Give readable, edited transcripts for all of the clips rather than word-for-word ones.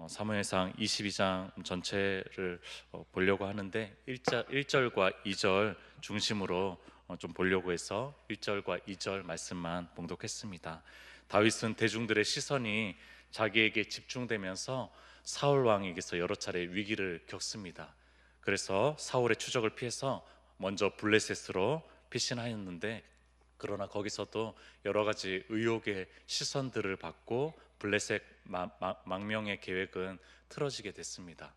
사무엘상 22장 전체를 보려고 하는데 1절과 2절 중심으로 좀 보려고 해서 1절과 2절 말씀만 봉독했습니다. 다윗은 대중들의 시선이 자기에게 집중되면서 사울 왕에게서 여러 차례 위기를 겪습니다. 그래서 사울의 추적을 피해서 먼저 블레셋으로 피신하였는데, 그러나 거기서도 여러 가지 의혹의 시선들을 받고 블레셋 망명의 계획은 틀어지게 됐습니다.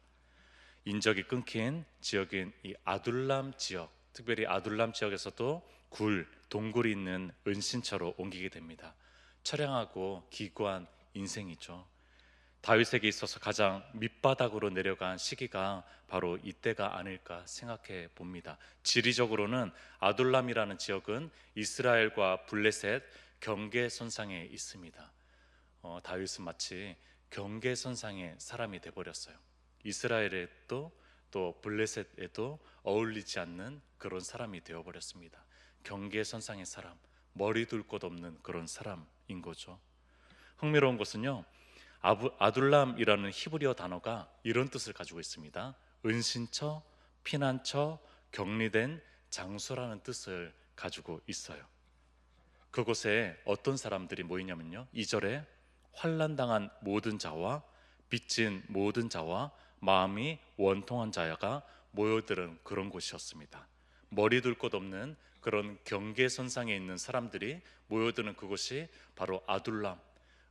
인적이 끊긴 지역인 이 아둘람 지역, 특별히 아둘람 지역에서도 동굴이 있는 은신처로 옮기게 됩니다. 처량하고 기구한 인생이죠. 다윗에게 있어서 가장 밑바닥으로 내려간 시기가 바로 이때가 아닐까 생각해 봅니다. 지리적으로는 아둘람이라는 지역은 이스라엘과 블레셋 경계선상에 있습니다. 다윗은 마치 경계선상의 사람이 되어버렸어요. 이스라엘에도 또 블레셋에도 어울리지 않는 그런 사람이 되어버렸습니다. 경계선상의 사람, 머리 둘 곳 없는 그런 사람인 거죠. 흥미로운 것은요, 아둘람이라는 히브리어 단어가 이런 뜻을 가지고 있습니다. 은신처, 피난처, 격리된 장소라는 뜻을 가지고 있어요. 그곳에 어떤 사람들이 모이냐면요, 2절에 환난당한 모든 자와 빚진 모든 자와 마음이 원통한 자가 모여드는 그런 곳이었습니다. 머리 둘 곳 없는 그런 경계선상에 있는 사람들이 모여드는 그곳이 바로 아둘람,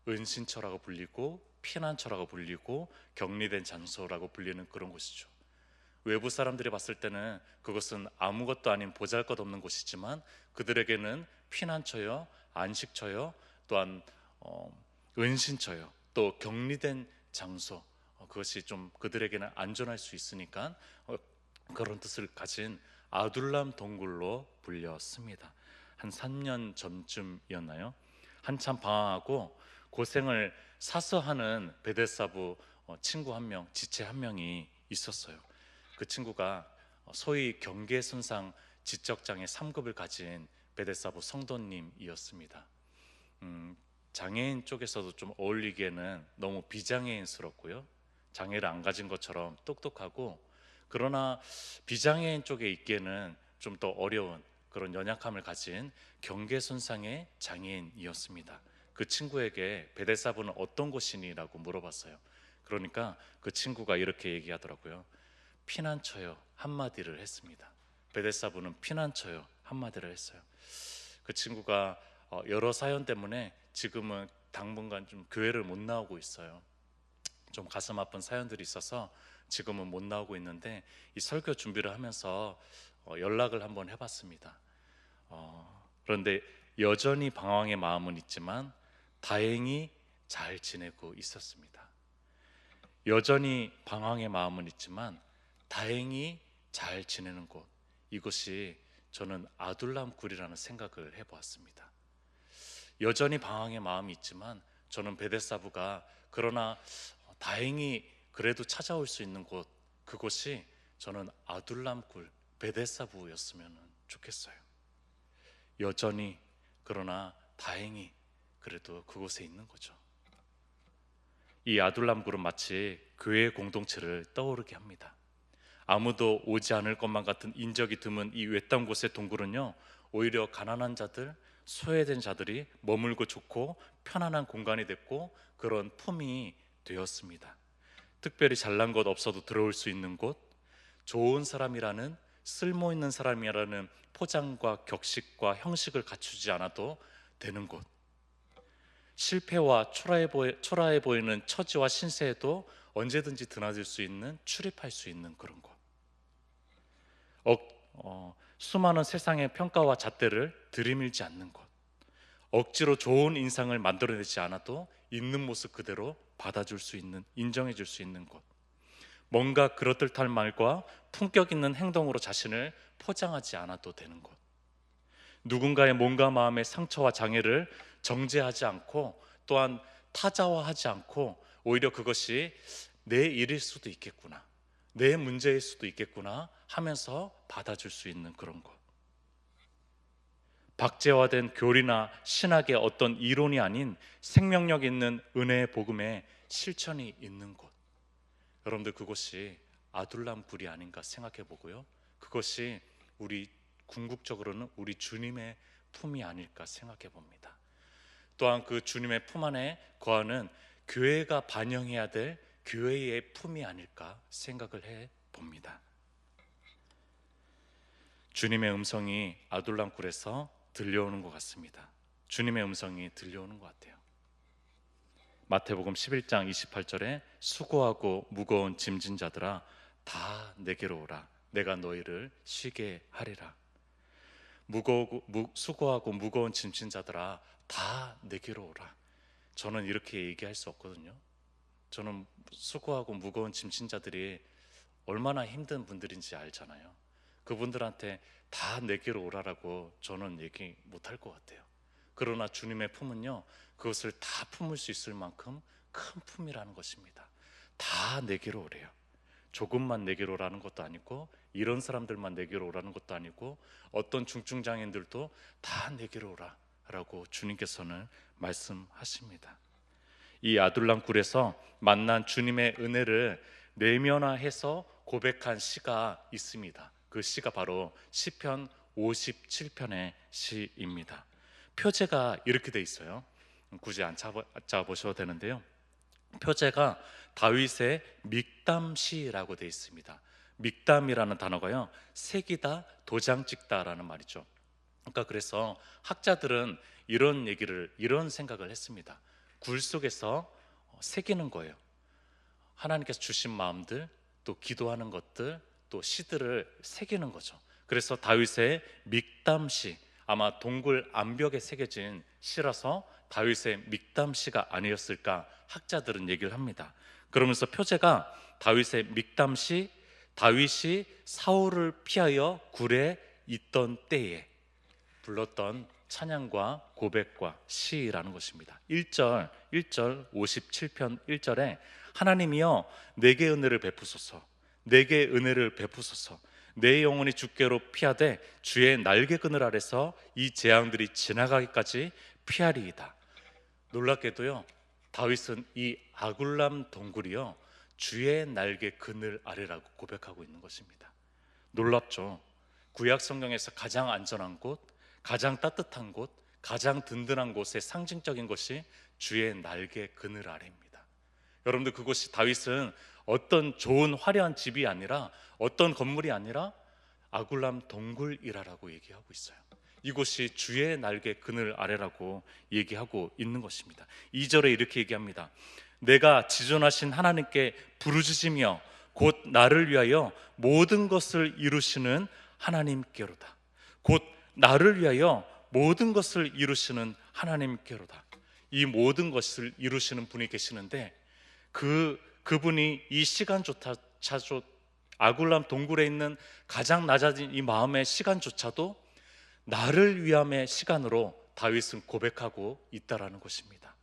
은신처라고 불리고 피난처라고 불리고 격리된 장소라고 불리는 그런 곳이죠. 외부 사람들이 봤을 때는 그것은 아무것도 아닌 보잘것없는 곳이지만 그들에게는 피난처요, 안식처요, 또한 은신처요, 또 격리된 장소, 그것이 좀 그들에게는 안전할 수 있으니까 그런 뜻을 가진 아둘람 동굴로 불렸습니다. 한 3년 전쯤이었나요? 한참 방황하고 고생을 사서하는 베데사부 친구 한 명, 지체 한 명이 있었어요. 그 친구가 소위 경계선상 지적장애 3급을 가진 베데사부 성도님이었습니다. 장애인 쪽에서도 좀 어울리기에는 너무 비장애인스럽고요, 장애를 안 가진 것처럼 똑똑하고, 그러나 비장애인 쪽에 있기에는 좀 더 어려운 그런 연약함을 가진 경계선상의 장애인이었습니다. 그 친구에게 베데사부는 어떤 곳이니라고 물어봤어요. 그러니까 그 친구가 이렇게 얘기하더라고요. 피난처요 한마디를 했습니다. 베데사부는 피난처요 한마디를 했어요. 그 친구가 여러 사연 때문에 지금은 당분간 좀 교회를 못 나오고 있어요. 좀 가슴 아픈 사연들이 있어서 지금은 못 나오고 있는데, 이 설교 준비를 하면서 연락을 한번 해봤습니다. 그런데 여전히 방황의 마음은 있지만 다행히 잘 지내고 있었습니다. 여전히 방황의 마음은 있지만 다행히 잘 지내는 곳, 이곳이 저는 아둘람 굴이라는 생각을 해보았습니다. 여전히 방황의 마음이 있지만 저는 베데사부가, 그러나 다행히 그래도 찾아올 수 있는 곳, 그곳이 저는 아둘람 굴 베데사부였으면 좋겠어요. 여전히, 그러나 다행히 그래도 그곳에 있는 거죠. 이 아둘람 굴은 마치 교회 공동체를 떠오르게 합니다. 아무도 오지 않을 것만 같은 인적이 드문 이 외딴 곳의 동굴은요, 오히려 가난한 자들, 소외된 자들이 머물고 좋고 편안한 공간이 됐고 그런 품이 되었습니다. 특별히 잘난 것 없어도 들어올 수 있는 곳, 좋은 사람이라는, 쓸모 있는 사람이라는 포장과 격식과 형식을 갖추지 않아도 되는 곳, 실패와 초라해 보이는 처지와 신세에도 언제든지 드나들 수 있는, 출입할 수 있는 그런 곳, 수많은 세상의 평가와 잣대를 들이밀지 않는 곳, 억지로 좋은 인상을 만들어내지 않아도 있는 모습 그대로 받아줄 수 있는, 인정해줄 수 있는 곳, 뭔가 그럴듯한 말과 품격 있는 행동으로 자신을 포장하지 않아도 되는 곳, 누군가의 몸과 마음의 상처와 장애를 정죄하지 않고 또한 타자화하지 않고 오히려 그것이 내 일일 수도 있겠구나, 내 문제일 수도 있겠구나 하면서 받아줄 수 있는 그런 곳, 박제화된 교리나 신학의 어떤 이론이 아닌 생명력 있는 은혜의 복음의 실천이 있는 곳, 여러분들 그것이 아둘람 굴이 아닌가 생각해 보고요. 그것이 우리 궁극적으로는 우리 주님의 품이 아닐까 생각해 봅니다. 또한 그 주님의 품 안에 거하는 교회가 반영해야 될 교회의 품이 아닐까 생각을 해 봅니다. 주님의 음성이 아둘람 굴에서 들려오는 것 같습니다. 주님의 음성이 들려오는 것 같아요. 마태복음 11장 28절에 수고하고 무거운 짐진 자들아 다 내게로 오라 내가 너희를 쉬게 하리라. 수고하고 무거운 짐진 자들아 다 내게로 오라. 저는 이렇게 얘기할 수 없거든요. 저는 수고하고 무거운 짐진 자들이 얼마나 힘든 분들인지 알잖아요. 그분들한테 다 내게로 오라라고 저는 얘기 못할 것 같아요. 그러나 주님의 품은요, 그것을 다 품을 수 있을 만큼 큰 품이라는 것입니다. 다 내게로 오래요. 조금만 내게로 오라는 것도 아니고, 이런 사람들만 내게로 오라는 것도 아니고, 어떤 중증장애인들도 다 내게로 오라라고 주님께서는 말씀하십니다. 이 아둘람 굴에서 만난 주님의 은혜를 내면화해서 고백한 시가 있습니다. 그 시가 바로 시편 57편의 시입니다. 표제가 이렇게 돼 있어요. 굳이 안 찾아보셔도 되는데요. 표제가 다윗의 믹담시라고 돼 있습니다. 믹담이라는 단어가요, 새기다, 도장 찍다라는 말이죠. 그러니까 그래서 학자들은 이런 생각을 했습니다. 굴 속에서 새기는 거예요. 하나님께서 주신 마음들, 또 기도하는 것들, 또 시들을 새기는 거죠. 그래서 다윗의 믹담시, 아마 동굴 암벽에 새겨진 시라서 다윗의 믹담시가 아니었을까 학자들은 얘기를 합니다. 그러면서 표제가 다윗의 믹담시, 다윗이 사울을 피하여 굴에 있던 때에 불렀던 찬양과 고백과 시라는 것입니다. 1절 57편 1절에 하나님이여 내게 은혜를 베푸소서, 내게 은혜를 베푸소서, 내 영혼이 주께로 피하되 주의 날개 그늘 아래서 이 재앙들이 지나가기까지 피하리이다. 놀랍게도요, 다윗은 이 아굴람 동굴이요 주의 날개 그늘 아래라고 고백하고 있는 것입니다. 놀랍죠. 구약 성경에서 가장 안전한 곳, 가장 따뜻한 곳, 가장 든든한 곳의 상징적인 것이 주의 날개 그늘 아래입니다. 여러분들, 그곳이 다윗은 어떤 좋은 화려한 집이 아니라, 어떤 건물이 아니라 아굴람 동굴이라고 얘기하고 있어요. 이곳이 주의 날개 그늘 아래라고 얘기하고 있는 것입니다. 2절에 이렇게 얘기합니다. 내가 지존하신 하나님께 부르짖으며 곧 나를 위하여 모든 것을 이루시는 하나님께로다. 곧 나를 위하여 모든 것을 이루시는 하나님께로다. 이 모든 것을 이루시는 분이 계시는데, 그분이 이 시간조차 아굴람 동굴에 있는 가장 낮아진 이 마음의 시간조차도 나를 위함의 시간으로 다윗은 고백하고 있다라는 것입니다.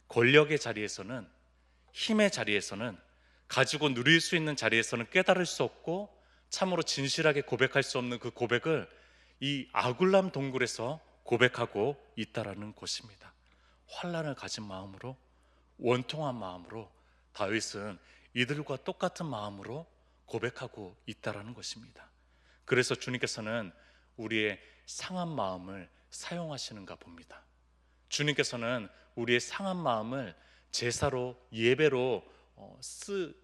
권력의 자리에서는, 힘의 자리에서는, 가지고 누릴 수 있는 자리에서는 깨달을 수 없고 참으로 진실하게 고백할 수 없는 그 고백을 이 아굴람 동굴에서 고백하고 있다라는 것입니다. 환난을 가진 마음으로, 원통한 마음으로 다윗은 이들과 똑같은 마음으로 고백하고 있다라는 것입니다. 그래서 주님께서는 우리의 상한 마음을 사용하시는가 봅니다. 주님께서는 우리의 상한 마음을 제사로, 예배로,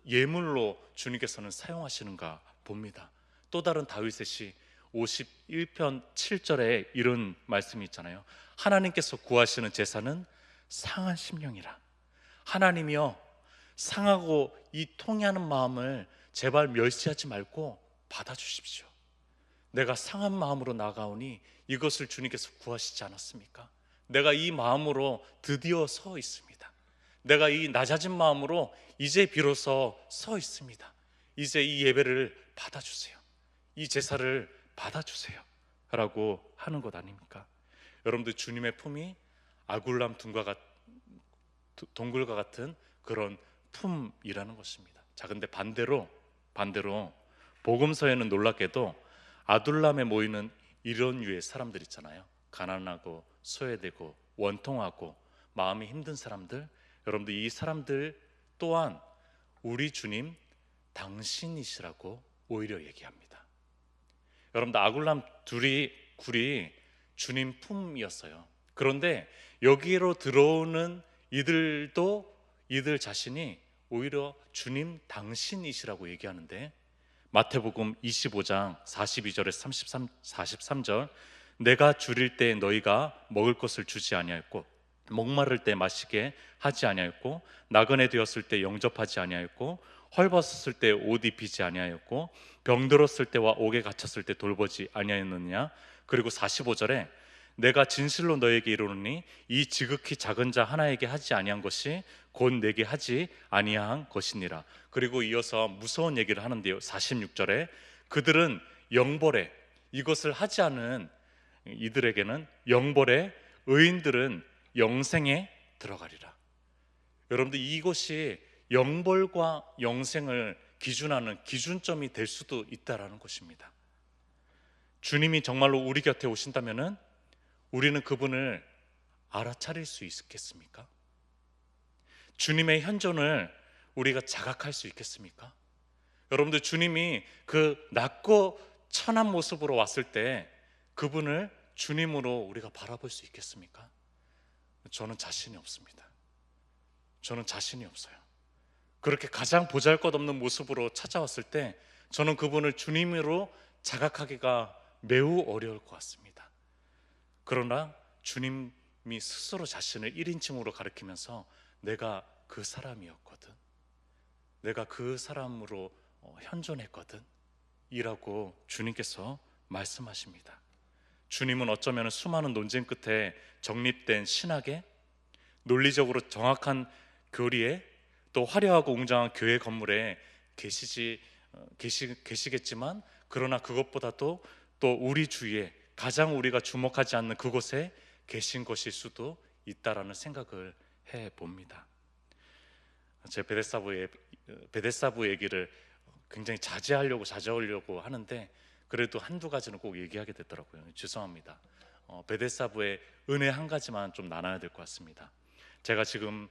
예물로 주님께서는 사용하시는가 봅니다. 또 다른 다윗의 시 51편 7절에 이런 말씀이 있잖아요. 하나님께서 구하시는 제사는 상한 심령이라. 하나님이여, 상하고 이 통해하는 마음을 제발 멸시하지 말고 받아주십시오. 내가 상한 마음으로 나가오니 이것을 주님께서 구하시지 않았습니까? 내가 이 마음으로 드디어 서 있습니다. 내가 이 낮아진 마음으로 이제 비로소 서 있습니다. 이제 이 예배를 받아주세요. 이 제사를 받아주세요 라고 하는 것 아닙니까? 여러분들, 주님의 품이 아굴람 동굴과 같은 그런 품이라는 것입니다. 자, 근데 반대로 복음서에는 놀랍게도 아둘람에 모이는 이런 유의 사람들 있잖아요. 가난하고 소외되고 원통하고 마음이 힘든 사람들. 여러분들, 이 사람들 또한 우리 주님 당신이시라고 오히려 얘기합니다. 여러분들 아굴람 둘이 굴이 주님 품이었어요. 그런데 여기로 들어오는 이들 자신이 오히려 주님 당신이시라고 얘기하는데, 마태복음 25장 42절에서 43절, 내가 줄일 때 너희가 먹을 것을 주지 아니하였고 목마를 때 마시게 하지 아니하였고 나그네 되었을 때 영접하지 아니하였고 헐벗었을 때 옷 입히지 아니하였고 병들었을 때와 옥에 갇혔을 때 돌보지 아니하였느냐. 그리고 45절에 내가 진실로 너에게 이르노니 이 지극히 작은 자 하나에게 하지 아니한 것이 곧 내게 하지 아니한 것이니라. 그리고 이어서 무서운 얘기를 하는데요, 46절에 그들은 영벌에, 이것을 하지 않은 이들에게는 영벌에, 의인들은 영생에 들어가리라. 여러분들, 이것이 영벌과 영생을 기준하는 기준점이 될 수도 있다라는 것입니다. 주님이 정말로 우리 곁에 오신다면은 우리는 그분을 알아차릴 수 있겠습니까? 주님의 현존을 우리가 자각할 수 있겠습니까? 여러분들, 주님이 그 낮고 천한 모습으로 왔을 때 그분을 주님으로 우리가 바라볼 수 있겠습니까? 저는 자신이 없습니다. 저는 자신이 없어요. 그렇게 가장 보잘것없는 모습으로 찾아왔을 때 저는 그분을 주님으로 자각하기가 매우 어려울 것 같습니다. 그러나 주님이 스스로 자신을 1인칭으로 가리키면서 내가 그 사람이었거든, 내가 그 사람으로 현존했거든 이라고 주님께서 말씀하십니다. 주님은 어쩌면 수많은 논쟁 끝에 정립된 신학에, 논리적으로 정확한 교리에, 또 화려하고 웅장한 교회 건물에 계시겠지만, 그러나 그것보다도 또 우리 주위에 가장 우리가 주목하지 않는 그곳에 계신 것일 수도 있다라는 생각을 해봅니다. 제 베데사부 얘기를 굉장히 자제하려고 하는데 그래도 한두 가지는 꼭 얘기하게 되더라고요. 죄송합니다. 베데사부의 은혜 한 가지만 좀 나눠야 될 것 같습니다. 제가 지금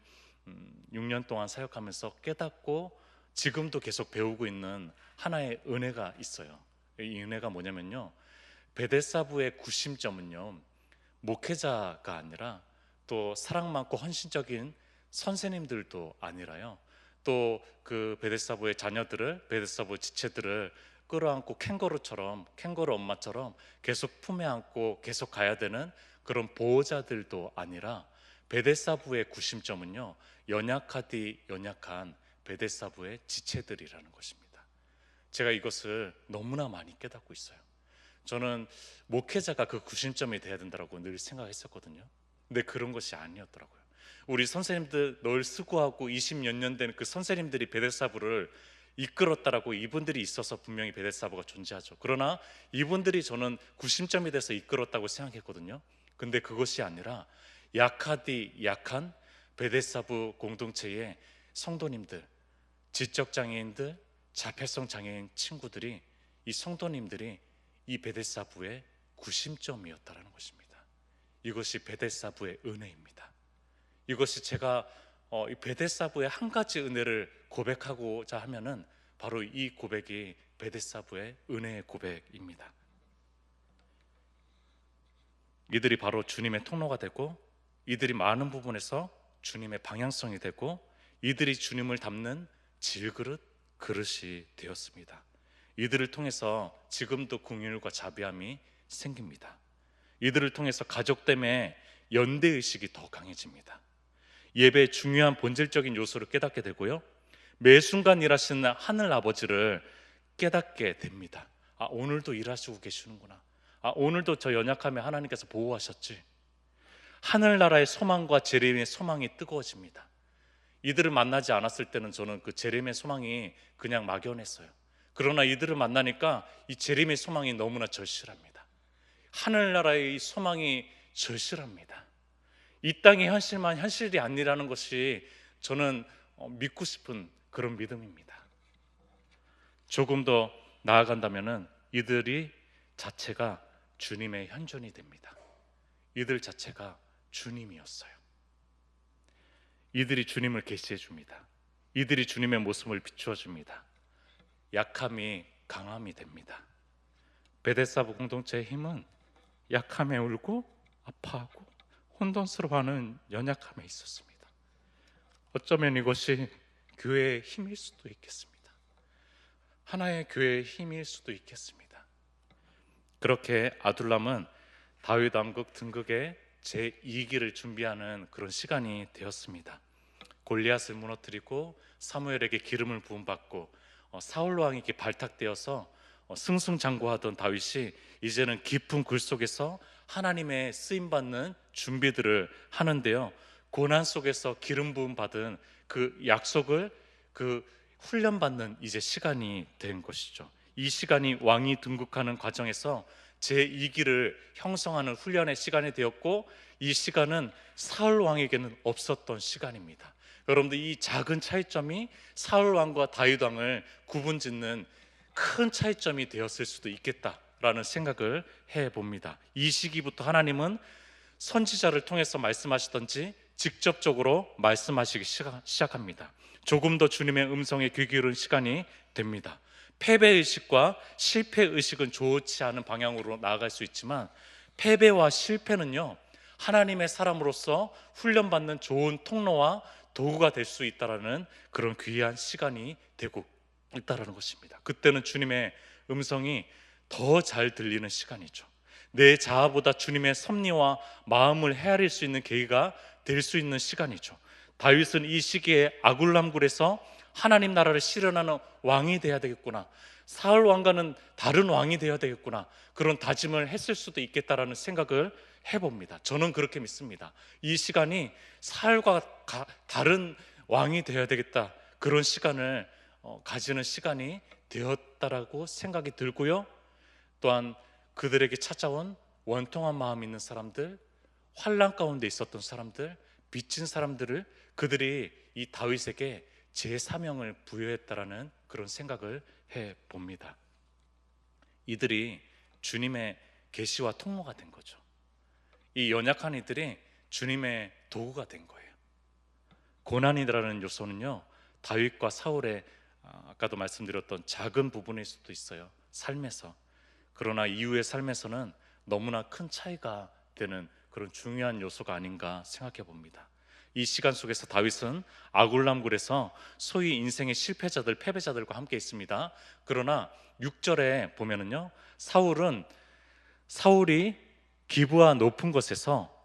6년 동안 사역하면서 깨닫고 지금도 계속 배우고 있는 하나의 은혜가 있어요. 이 은혜가 뭐냐면요, 베데사부의 구심점은요, 목회자가 아니라 또 사랑 많고 헌신적인 선생님들도 아니라요, 또 그 베데사부의 자녀들을, 베데사부 지체들을 끌어안고 캥거루 엄마처럼 계속 품에 안고 계속 가야 되는 그런 보호자들도 아니라, 베데사부의 구심점은요, 연약한 베데사부의 지체들이라는 것입니다. 제가 이것을 너무나 많이 깨닫고 있어요. 저는 목회자가 그 구심점이 돼야 된다고 늘 생각했었거든요. 근데 그런 것이 아니었더라고요. 우리 선생님들 늘 수고하고 20몇 년 된 그 선생님들이 베데사부를 이끌었다라고, 이분들이 있어서 분명히 베데사부가 존재하죠. 그러나 이분들이 저는 구심점이 돼서 이끌었다고 생각했거든요. 근데 그것이 아니라 약한 베데사부 공동체의 성도님들, 지적장애인들, 자폐성 장애인 친구들이, 이 성도님들이 이 베데사부의 구심점이었다라는 것입니다. 이것이 베데사부의 은혜입니다. 이것이 제가 이 베데사부의 한 가지 은혜를 고백하고자 하면은 바로 이 고백이 베데사부의 은혜의 고백입니다. 이들이 바로 주님의 통로가 되고, 이들이 많은 부분에서 주님의 방향성이 되고, 이들이 주님을 담는 그릇이 되었습니다. 이들을 통해서 지금도 긍휼과 자비함이 생깁니다. 이들을 통해서 가족됨의 연대의식이 더 강해집니다. 예배의 중요한 본질적인 요소를 깨닫게 되고요, 매 순간 일하시는 하늘 아버지를 깨닫게 됩니다. 오늘도 일하시고 계시는구나. 오늘도 저 연약함에 하나님께서 보호하셨지. 하늘나라의 소망과 재림의 소망이 뜨거워집니다. 이들을 만나지 않았을 때는 저는 그 재림의 소망이 그냥 막연했어요. 그러나 이들을 만나니까 이 재림의 소망이 너무나 절실합니다. 하늘나라의 이 소망이 절실합니다. 이 땅의 현실만 현실이 아니라는 것이 저는 믿고 싶은 그런 믿음입니다. 조금 더 나아간다면은 이들이 자체가 주님의 현존이 됩니다. 이들 자체가 주님이었어요. 이들이 주님을 계시해 줍니다. 이들이 주님의 모습을 비추어 줍니다. 약함이 강함이 됩니다. 베데스다 공동체의 힘은 약함에 울고 아파하고 혼돈스러워하는 연약함에 있었습니다. 어쩌면 이것이 교회의 힘일 수도 있겠습니다. 하나의 교회의 힘일 수도 있겠습니다. 그렇게 아둘람은 다윗 왕국 등극의 제2기를 준비하는 그런 시간이 되었습니다. 골리앗을 무너뜨리고 사무엘에게 기름을 부음받고 사울 왕에게 발탁되어서 승승장구하던 다윗이 이제는 깊은 굴 속에서 하나님의 쓰임받는 준비들을 하는데요, 고난 속에서 기름 부음 받은 그 약속을 훈련받는 이제 시간이 된 것이죠. 이 시간이 왕이 등극하는 과정에서 제2기를 형성하는 훈련의 시간이 되었고, 이 시간은 사울 왕에게는 없었던 시간입니다. 여러분들, 이 작은 차이점이 사울 왕과 다윗 왕을 구분짓는 큰 차이점이 되었을 수도 있겠다라는 생각을 해봅니다. 이 시기부터 하나님은 선지자를 통해서 말씀하시던지 직접적으로 말씀하시기 시작합니다. 조금 더 주님의 음성에 귀 기울이는 시간이 됩니다. 패배의식과 실패의식은 좋지 않은 방향으로 나아갈 수 있지만, 패배와 실패는요, 하나님의 사람으로서 훈련받는 좋은 통로와 도구가 될 수 있다라는 그런 귀한 시간이 되고 있다라는 것입니다. 그때는 주님의 음성이 더 잘 들리는 시간이죠. 내 자아보다 주님의 섭리와 마음을 헤아릴 수 있는 계기가 될 수 있는 시간이죠. 다윗은 이 시기에 아굴람굴에서 하나님 나라를 실현하는 왕이 돼야 되겠구나, 사울 왕과는 다른 왕이 되어야 되겠구나, 그런 다짐을 했을 수도 있겠다라는 생각을 해봅니다. 저는 그렇게 믿습니다. 이 시간이 사울과 다른 왕이 되어야 되겠다, 그런 시간을 가지는 시간이 되었다라고 생각이 들고요, 또한 그들에게 찾아온 원통한 마음 있는 사람들, 환난 가운데 있었던 사람들, 빚진 사람들을 그들이 이 다윗에게 제 사명을 부여했다라는 그런 생각을 해봅니다. 이들이 주님의 계시와 통로가 된 거죠. 이 연약한 이들이 주님의 도구가 된 거예요. 고난이라는 요소는요, 다윗과 사울의 아까도 말씀드렸던 작은 부분일 수도 있어요, 삶에서. 그러나 이후의 삶에서는 너무나 큰 차이가 되는 그런 중요한 요소가 아닌가 생각해 봅니다. 이 시간 속에서 다윗은 아굴람굴에서 소위 인생의 실패자들, 패배자들과 함께 있습니다. 그러나 6절에 보면은요, 사울이 기브아 높은 곳에서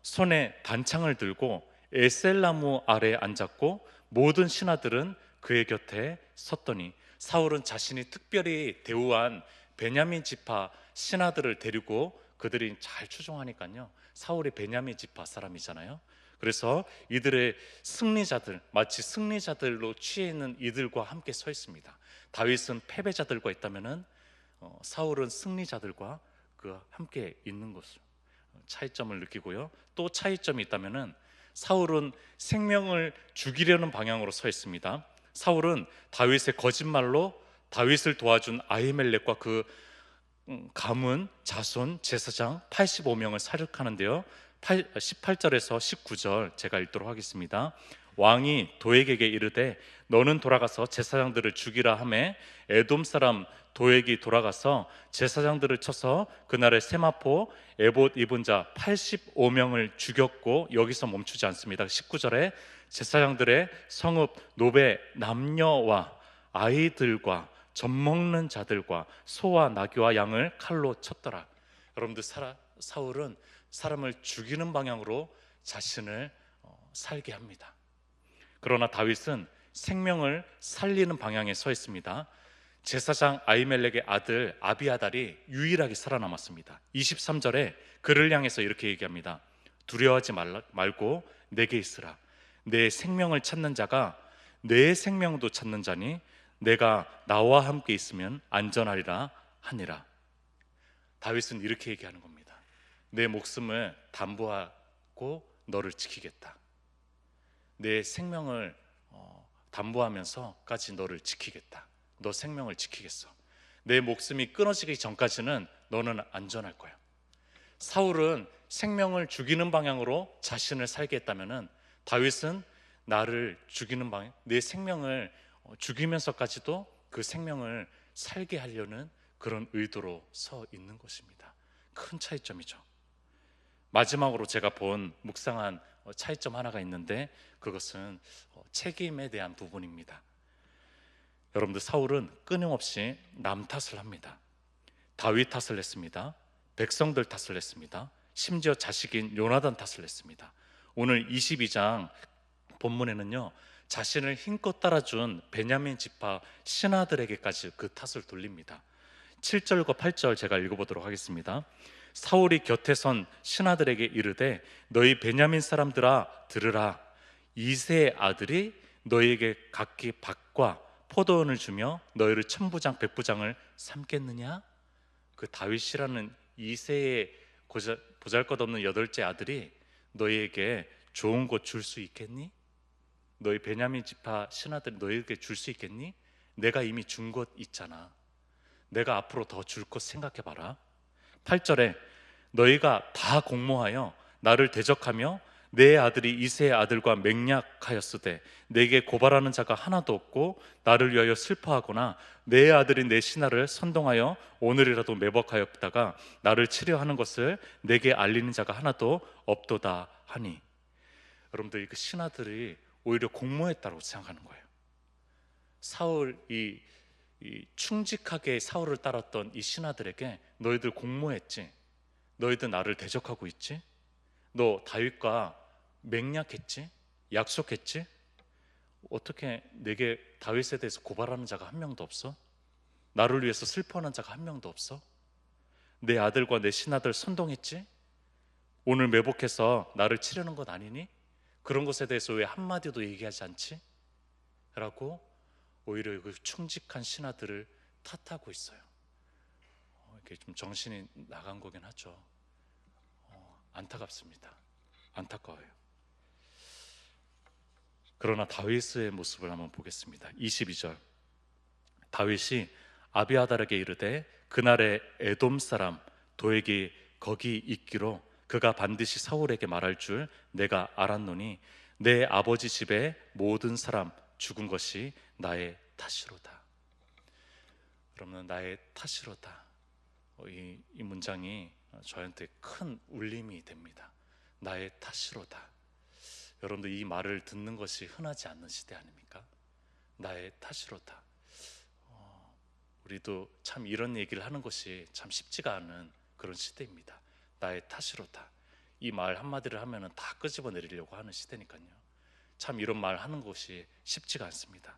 손에 단창을 들고 에셀나무 아래에 앉았고, 모든 신하들은 그의 곁에 섰더니, 사울은 자신이 특별히 대우한 베냐민 지파 신하들을 데리고, 그들이 잘 추종하니까요, 사울이 베냐민 지파 사람이잖아요. 그래서 이들의 승리자들, 마치 승리자들로 취해 있는 이들과 함께 서 있습니다. 다윗은 패배자들과 있다면은 사울은 승리자들과 함께 있는 것을 차이점을 느끼고요. 또 차이점이 있다면은 사울은 생명을 죽이려는 방향으로 서 있습니다. 사울은 다윗의 거짓말로 다윗을 도와준 아히멜렉과 그 가문, 자손, 제사장 85명을 살육하는데요, 18절에서 19절 제가 읽도록 하겠습니다. 왕이 도액에게 이르되 너는 돌아가서 제사장들을 죽이라 하매, 에돔 사람 도액이 돌아가서 제사장들을 쳐서 그날의 세마포 에봇 입은 자 85명을 죽였고, 여기서 멈추지 않습니다. 19절에 제사장들의 성읍 노베 남녀와 아이들과 젖먹는 자들과 소와 나귀와 양을 칼로 쳤더라. 여러분들, 사울은 사람을 죽이는 방향으로 자신을 살게 합니다. 그러나 다윗은 생명을 살리는 방향에 서 있습니다. 제사장 아히멜렉의 아들 아비아달이 유일하게 살아남았습니다. 23절에 그를 향해서 이렇게 얘기합니다. 두려워하지 말고 내게 있으라. 내 생명을 찾는 자가 내 생명도 찾는 자니 내가 나와 함께 있으면 안전하리라 하니라. 다윗은 이렇게 얘기하는 겁니다. 내 목숨을 담보하고 너를 지키겠다. 내 생명을 담보하면서까지 너를 지키겠다. 너 생명을 지키겠어. 내 목숨이 끊어지기 전까지는 너는 안전할 거야. 사울은 생명을 죽이는 방향으로 자신을 살게 했다면은, 다윗은 나를 죽이는 방향, 내 생명을 죽이면서까지도 그 생명을 살게 하려는 그런 의도로 서 있는 것입니다. 큰 차이점이죠. 마지막으로 제가 본 묵상한 차이점 하나가 있는데, 그것은 책임에 대한 부분입니다. 여러분들, 사울은 끊임없이 남 탓을 합니다. 다윗 탓을 했습니다. 백성들 탓을 했습니다. 심지어 자식인 요나단 탓을 했습니다. 오늘 22장 본문에는요, 자신을 힘껏 따라준 베냐민 지파 신하들에게까지 그 탓을 돌립니다. 7절과 8절 제가 읽어보도록 하겠습니다. 사울이 곁에 선 신하들에게 이르되 너희 베냐민 사람들아 들으라. 이새의 아들이 너희에게 각기 밭과 포도원을 주며 너희를 천부장 백부장을 삼겠느냐? 그 다윗이라는 이새의 보잘것없는 여덟째 아들이 너희에게 좋은 곳 줄 수 있겠니? 너희 베냐민 지파 신하들이 너희에게 줄 수 있겠니? 내가 이미 준 것 있잖아. 내가 앞으로 더 줄 것 생각해봐라. 8절에 너희가 다 공모하여 나를 대적하며 내 아들이 이새의 아들과 맹약하였으되 내게 고발하는 자가 하나도 없고 나를 위하여 슬퍼하거나 내 아들인 내 신하를 선동하여 오늘이라도 매복하였다가 나를 치려 하는 것을 내게 알리는 자가 하나도 없도다 하니. 여러분들, 그 신하들이 오히려 공모했다고 생각하는 거예요. 사울이 충직하게 사울을 따랐던 이 신하들에게 너희들 공모했지? 너희들 나를 대적하고 있지? 너 다윗과 맹약했지? 약속했지? 어떻게 내게 다윗에 대해서 고발하는 자가 한 명도 없어? 나를 위해서 슬퍼하는 자가 한 명도 없어? 내 아들과 내 신하들 선동했지? 오늘 매복해서 나를 치려는 것 아니니? 그런 것에 대해서 왜 한마디도 얘기하지 않지? 라고 오히려 그 충직한 신하들을 탓하고 있어요. 이렇게 좀 정신이 나간 거긴 하죠. 안타깝습니다. 안타까워요. 그러나 다윗의 모습을 한번 보겠습니다. 22절, 다윗이 아비아달에게 이르되 그날에 에돔 사람 도액이 거기 있기로 그가 반드시 사울에게 말할 줄 내가 알았노니 내 아버지 집의 모든 사람 죽은 것이 나의 탓이로다. 그러면 나의 탓이로다, 이 문장이 저한테 큰 울림이 됩니다. 나의 탓이로다. 여러분들, 이 말을 듣는 것이 흔하지 않는 시대 아닙니까? 나의 탓이로다. 우리도 참 이런 얘기를 하는 것이 참 쉽지가 않은 그런 시대입니다. 나의 탓이로다. 이 말 한마디를 하면 다 끄집어내리려고 하는 시대니까요. 참 이런 말 하는 것이 쉽지가 않습니다.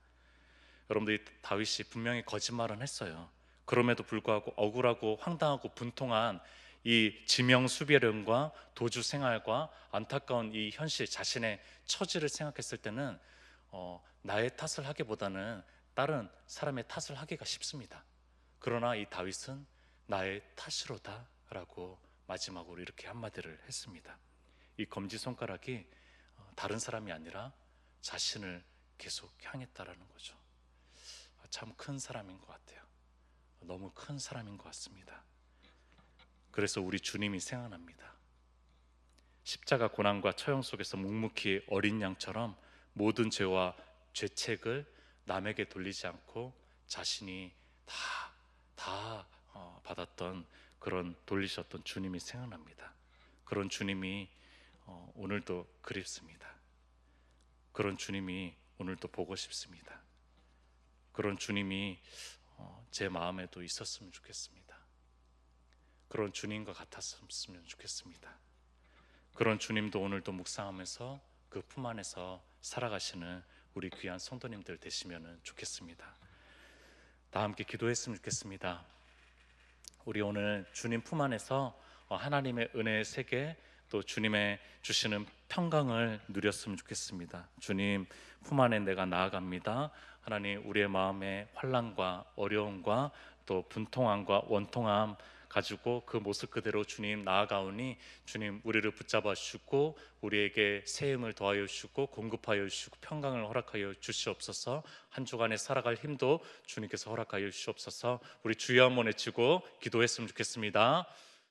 여러분들이 다윗이 분명히 거짓말은 했어요. 그럼에도 불구하고 억울하고 황당하고 분통한 이 지명 수비령과 도주 생활과 안타까운 이 현실, 자신의 처지를 생각했을 때는 나의 탓을 하기보다는 다른 사람의 탓을 하기가 쉽습니다. 그러나 이 다윗은 나의 탓이로다 라고 마지막으로 이렇게 한마디를 했습니다. 이 검지손가락이 다른 사람이 아니라 자신을 계속 향했다라는 거죠. 참 큰 사람인 것 같아요. 너무 큰 사람인 것 같습니다. 그래서 우리 주님이 생각납니다. 십자가 고난과 처형 속에서 묵묵히 어린 양처럼 모든 죄와 죄책을 남에게 돌리지 않고 자신이 다 받았던, 그런 돌리셨던 주님이 생각납니다. 그런 주님이 오늘도 그립습니다. 그런 주님이 오늘도 보고 싶습니다. 그런 주님이 제 마음에도 있었으면 좋겠습니다. 그런 주님과 같았으면 좋겠습니다. 그런 주님도 오늘도 묵상하면서 그 품 안에서 살아가시는 우리 귀한 성도님들 되시면 좋겠습니다. 다 함께 기도했으면 좋겠습니다. 우리 오늘 주님 품 안에서 하나님의 은혜의 세계, 또 주님의 주시는 평강을 누렸으면 좋겠습니다. 주님 품 안에 내가 나아갑니다. 하나님, 우리의 마음에 환난과 어려움과 또 분통함과 원통함 가지고 그 모습 그대로 주님 나아가오니 주님 우리를 붙잡아 주시고 우리에게 새 힘을 더하여 주시고 공급하여 주시고 평강을 허락하여 주시옵소서. 한 주간에 살아갈 힘도 주님께서 허락하여 주시옵소서. 우리 주여 한번 외치고 기도했으면 좋겠습니다.